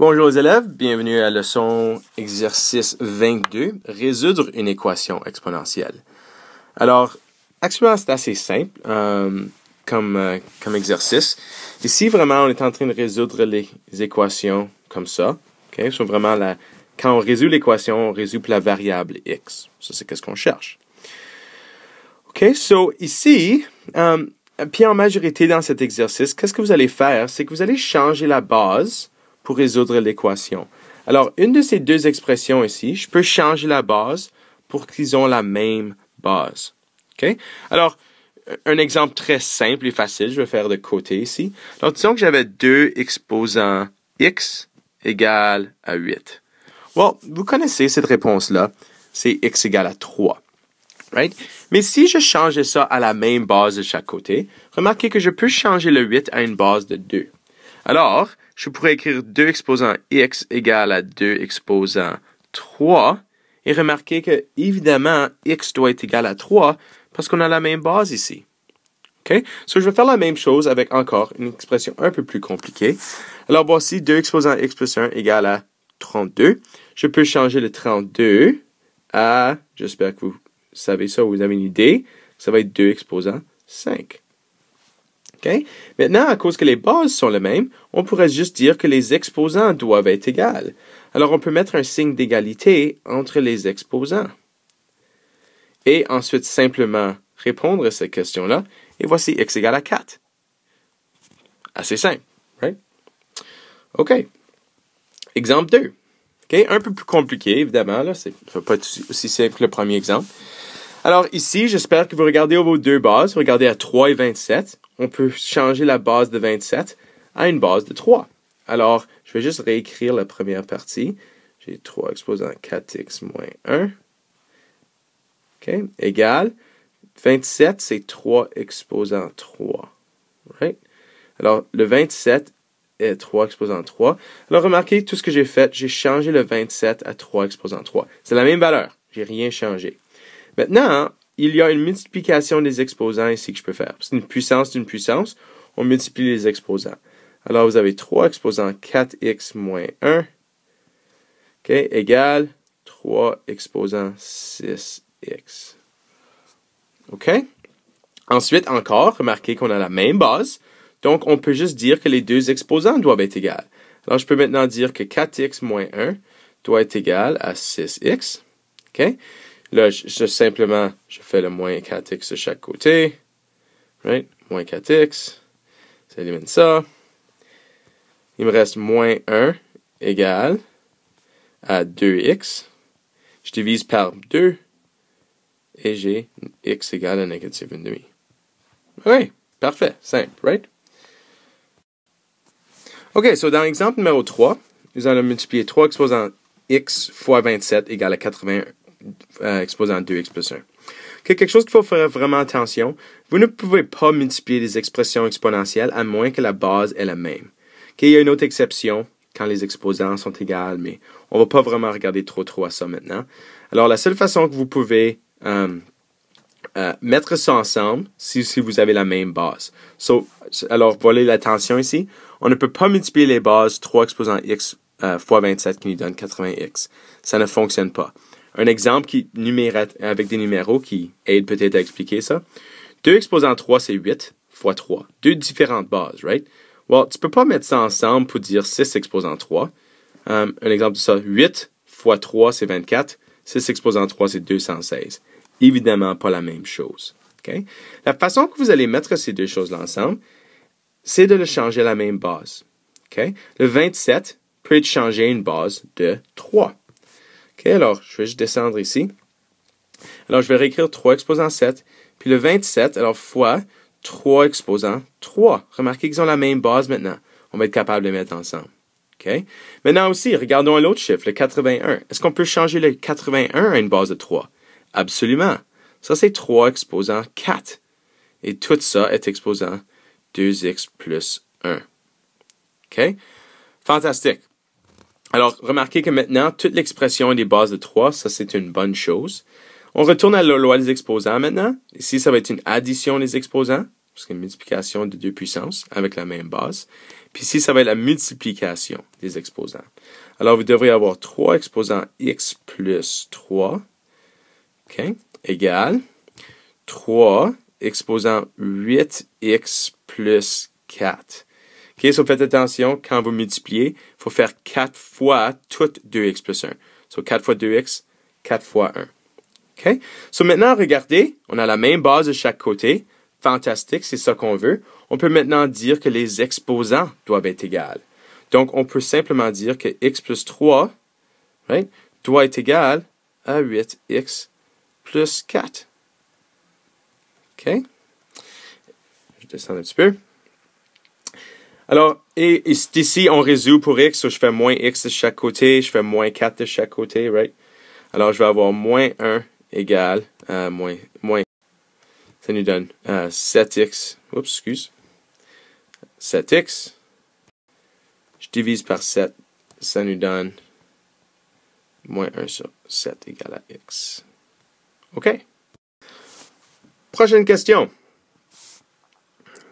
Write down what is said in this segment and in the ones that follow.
Bonjour les élèves, bienvenue à la leçon exercice 22, résoudre une équation exponentielle. Alors, actuellement c'est assez simple comme exercice. Ici, vraiment, on est en train de résoudre les équations comme ça. Okay? So, vraiment, quand on résout l'équation, on résout pour la variable x. Ça, c'est ce qu'on cherche. OK, so ici, puis en majorité dans cet exercice, qu'est-ce que vous allez faire? C'est que vous allez changer la base pour résoudre l'équation. Alors, une de ces deux expressions ici, je peux changer la base pour qu'ils ont la même base. OK? Alors, un exemple très simple et facile, je vais faire de côté ici. Alors, disons que j'avais deux exposants x égale à 8. Well, vous connaissez cette réponse-là. C'est x égale à 3. Right? Mais si je changeais ça à la même base de chaque côté, remarquez que je peux changer le 8 à une base de 2. Alors, je pourrais écrire 2 exposants x égale à 2 exposants 3 et remarquez que, évidemment, x doit être égal à 3 parce qu'on a la même base ici. OK? So, je vais faire la même chose avec encore une expression un peu plus compliquée. Alors, voici 2 exposants x plus 1 égale à 32. Je peux changer le 32 à, j'espère que vous savez ça, vous avez une idée, ça va être 2 exposants 5. Okay? Maintenant, à cause que les bases sont les mêmes, on pourrait juste dire que les exposants doivent être égaux. Alors, on peut mettre un signe d'égalité entre les exposants. Et ensuite, simplement répondre à cette question-là. Et voici x égale à 4. Assez simple, right? OK. Exemple 2. Okay? Un peu plus compliqué, évidemment. Là, ça ne va pas être aussi simple que le premier exemple. Alors ici, j'espère que vous regardez vos deux bases. Regardez à 3 et 27. On peut changer la base de 27 à une base de 3. Alors, je vais juste réécrire la première partie. J'ai 3 exposants 4x moins 1. OK? Égal. 27, c'est 3 exposants 3. Right? Alors, le 27 est 3 exposants 3. Alors, remarquez tout ce que j'ai fait. J'ai changé le 27 à 3 exposants 3. C'est la même valeur. J'ai rien changé. Maintenant, il y a une multiplication des exposants ici que je peux faire. C'est une puissance d'une puissance. On multiplie les exposants. Alors, vous avez 3 exposants 4x moins 1. OK, égale 3 exposants 6x. OK? Ensuite, encore, remarquez qu'on a la même base. Donc, on peut juste dire que les deux exposants doivent être égaux. Alors, je peux maintenant dire que 4x moins 1 doit être égal à 6x. OK? Là, je fais le moins 4x de chaque côté. Right? Moins 4x. Ça élimine ça. Il me reste moins 1 égale à 2x. Je divise par 2. Et j'ai x égale à négative 1,5. Oui, parfait. Simple, right? OK, so dans l'exemple numéro 3, nous allons multiplier 3 exposants x fois 27 égale à 81. Exposant 2x plus 1. Okay, quelque chose qu'il faut faire vraiment attention. Vous ne pouvez pas multiplier des expressions exponentielles à moins que la base est la même. Okay, il y a une autre exception quand les exposants sont égaux, mais on ne va pas vraiment regarder trop à ça maintenant. Alors, la seule façon que vous pouvez mettre ça ensemble, si vous avez la même base. Alors, voilà l'attention ici. On ne peut pas multiplier les bases 3 exposants x fois 27 qui nous donne 80x. Ça ne fonctionne pas. Un exemple avec des numéros qui aident peut-être à expliquer ça. 2 exposant 3, c'est 8 fois 3. Deux différentes bases, right? Well, tu ne peux pas mettre ça ensemble pour dire 6 exposant 3. Un exemple de ça, 8 fois 3, c'est 24. 6 exposant 3, c'est 216. Évidemment, pas la même chose. Okay? La façon que vous allez mettre ces deux choses-là ensemble, c'est de le changer à la même base. Okay? Le 27 peut être changé à une base de 3. OK, alors, je vais juste descendre ici. Alors, je vais réécrire 3 exposant 7. Puis le 27, alors, fois 3 exposant 3. Remarquez qu'ils ont la même base maintenant. On va être capable de les mettre ensemble. OK? Maintenant aussi, regardons l'autre chiffre, le 81. Est-ce qu'on peut changer le 81 à une base de 3? Absolument. Ça, c'est 3 exposant 4. Et tout ça est exposant 2x plus 1. OK? Fantastique. Alors, remarquez que maintenant, toute l'expression est des bases de 3. Ça, c'est une bonne chose. On retourne à la loi des exposants maintenant. Ici, ça va être une addition des exposants. parce que multiplication de deux puissances avec la même base. Puis ici, ça va être la multiplication des exposants. Alors, vous devriez avoir 3 exposants x plus 3, OK, égale 3 exposant 8x plus 4. OK, so faites attention, quand vous multipliez, il faut faire 4 fois toutes 2x plus 1. So 4 fois 2x, 4 fois 1. OK? So maintenant, regardez, on a la même base de chaque côté. Fantastique, c'est ça qu'on veut. On peut maintenant dire que les exposants doivent être égales. Donc, on peut simplement dire que x plus 3, right, doit être égal à 8x plus 4. OK? Je descends un petit peu. Alors, et ici, on résout pour x, so je fais moins x de chaque côté, je fais moins 4 de chaque côté, right? Alors, je vais avoir moins 1 égale moins. Ça nous donne 7x. Oups, excuse. 7x. Je divise par 7. Ça nous donne moins 1 sur 7 égale à x. OK. Prochaine question.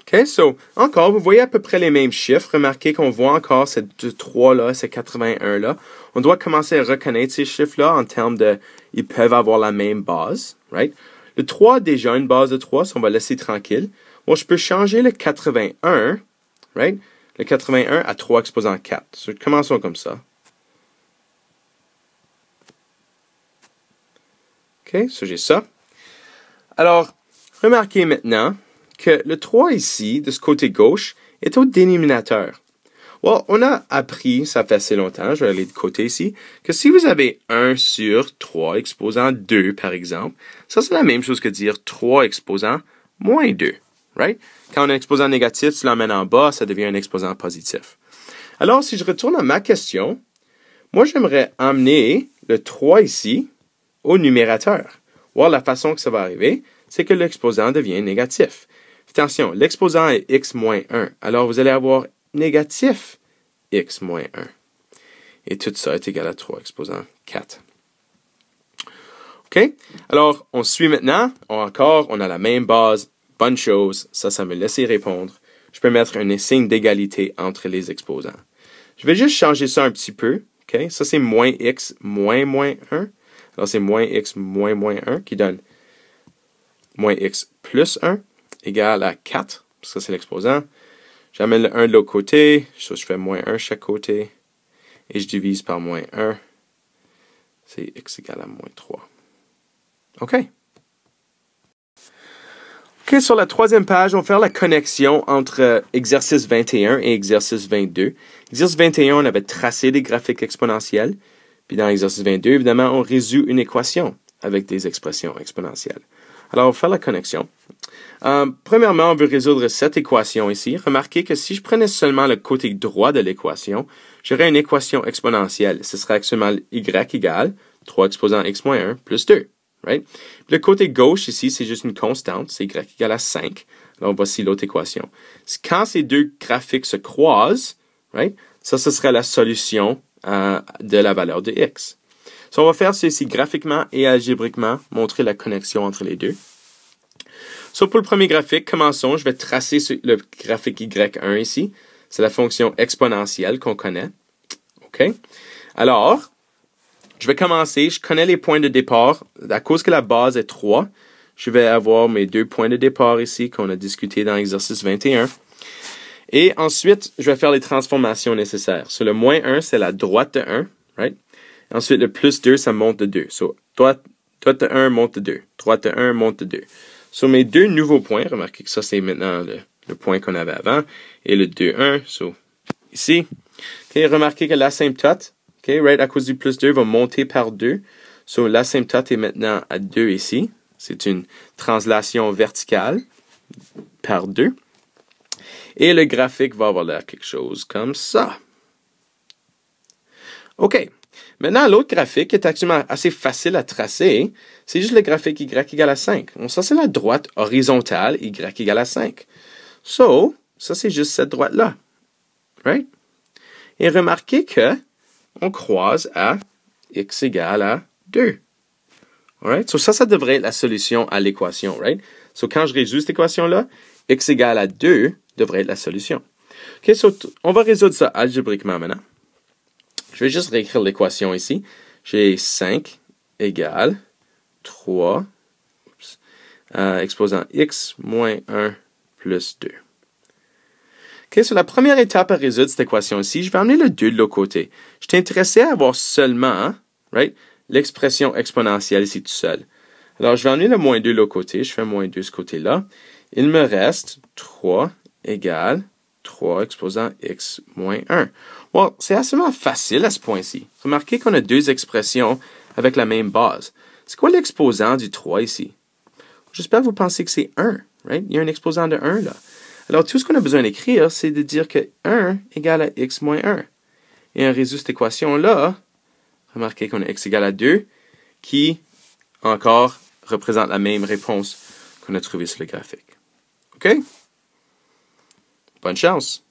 OK, so, encore, vous voyez à peu près les mêmes chiffres. Remarquez qu'on voit encore ces 3-là, ces 81-là. On doit commencer à reconnaître ces chiffres-là en termes de... Ils peuvent avoir la même base, right? Le 3 a déjà une base de 3, so on va laisser tranquille. Bon, je peux changer le 81, right? Le 81 à 3 exposant 4. So, commençons comme ça. OK, so j'ai ça. Alors, remarquez maintenant que le 3 ici, de ce côté gauche, est au dénominateur. Well, on a appris, ça fait assez longtemps, je vais aller de côté ici, que si vous avez 1 sur 3 exposant 2, par exemple, ça c'est la même chose que dire 3 exposant moins 2, right? Quand on a un exposant négatif, tu l'emmènes en bas, ça devient un exposant positif. Alors, si je retourne à ma question, moi j'aimerais emmener le 3 ici au numérateur. Well, la façon que ça va arriver, c'est que l'exposant devient négatif. Attention, l'exposant est x moins 1. Alors, vous allez avoir négatif x moins 1. Et tout ça est égal à 3 exposant 4. OK? Alors, on suit maintenant. On a la même base. Bonne chose. Ça me laisse y répondre. Je peux mettre un signe d'égalité entre les exposants. Je vais juste changer ça un petit peu. OK? Ça, c'est moins x moins 1. Alors, c'est moins x moins 1 qui donne moins x plus 1 égale à 4. Ça, c'est l'exposant. J'amène le 1 de l'autre côté. So, je fais moins 1 chaque côté. Et je divise par moins 1. C'est x égale à moins 3. OK. OK, sur la troisième page, on va faire la connexion entre exercice 21 et exercice 22. Exercice 21, on avait tracé des graphiques exponentiels. Puis dans l'exercice 22, évidemment, on résout une équation avec des expressions exponentielles. Alors, on va faire la connexion. Premièrement, on veut résoudre cette équation ici. Remarquez que si je prenais seulement le côté droit de l'équation, j'aurais une équation exponentielle. Ce serait actuellement y égale 3 exposant x moins 1 plus 2. Right? Le côté gauche ici, c'est juste une constante. C'est y égale à 5. Alors, voici l'autre équation. Quand ces deux graphiques se croisent, right, ça, ce serait la solution de la valeur de x. So, on va faire ceci graphiquement et algébriquement, montrer la connexion entre les deux. So, pour le premier graphique, commençons. Je vais tracer le graphique y1 ici. C'est la fonction exponentielle qu'on connaît. OK? Alors, je vais commencer. Je connais les points de départ. À cause que la base est 3, je vais avoir mes 2 points de départ ici qu'on a discuté dans l'exercice 21. Et ensuite, je vais faire les transformations nécessaires. So, le moins 1, c'est la droite de 1. Right? Ensuite, le plus 2, ça monte de 2. So, droite de 1 monte de 2. Droite de 1 monte de 2. Sur mes deux nouveaux points, remarquez que ça, c'est maintenant le point qu'on avait avant. Et le 2, 1, so, ici. Okay, remarquez que l'asymptote, okay, right, à cause du plus 2, va monter par 2. So, l'asymptote est maintenant à 2 ici. C'est une translation verticale par 2. Et le graphique va avoir l'air quelque chose comme ça. OK. Maintenant, l'autre graphique est actuellement assez facile à tracer. C'est juste le graphique y égale à 5. Donc, ça, c'est la droite horizontale y égale à 5. So, ça, c'est juste cette droite-là. Right? Et remarquez que on croise à x égale à 2. Alright? So, ça devrait être la solution à l'équation. Right? So, quand je résous cette équation-là, x égale à 2 devrait être la solution. OK, so, on va résoudre ça algébriquement maintenant. Je vais juste réécrire l'équation ici. J'ai 5 égale 3, exposant x moins 1 plus 2. OK, so la première étape à résoudre cette équation-ci, je vais amener le 2 de l'autre côté. Je suis intéressé à avoir seulement, l'expression exponentielle ici tout seul. Alors, je vais amener le moins 2 de l'autre côté. Je fais moins 2 de ce côté-là. Il me reste 3 égale 3 exposant x moins 1. Bon, c'est assez facile à ce point-ci. Remarquez qu'on a deux expressions avec la même base. C'est quoi l'exposant du 3 ici? J'espère que vous pensez que c'est 1. Right? Il y a un exposant de 1 là. Alors, tout ce qu'on a besoin d'écrire, c'est de dire que 1 égale à x moins 1. Et on résout cette équation-là. Remarquez qu'on a x égale à 2, qui, encore, représente la même réponse qu'on a trouvée sur le graphique. OK? Bonne chance!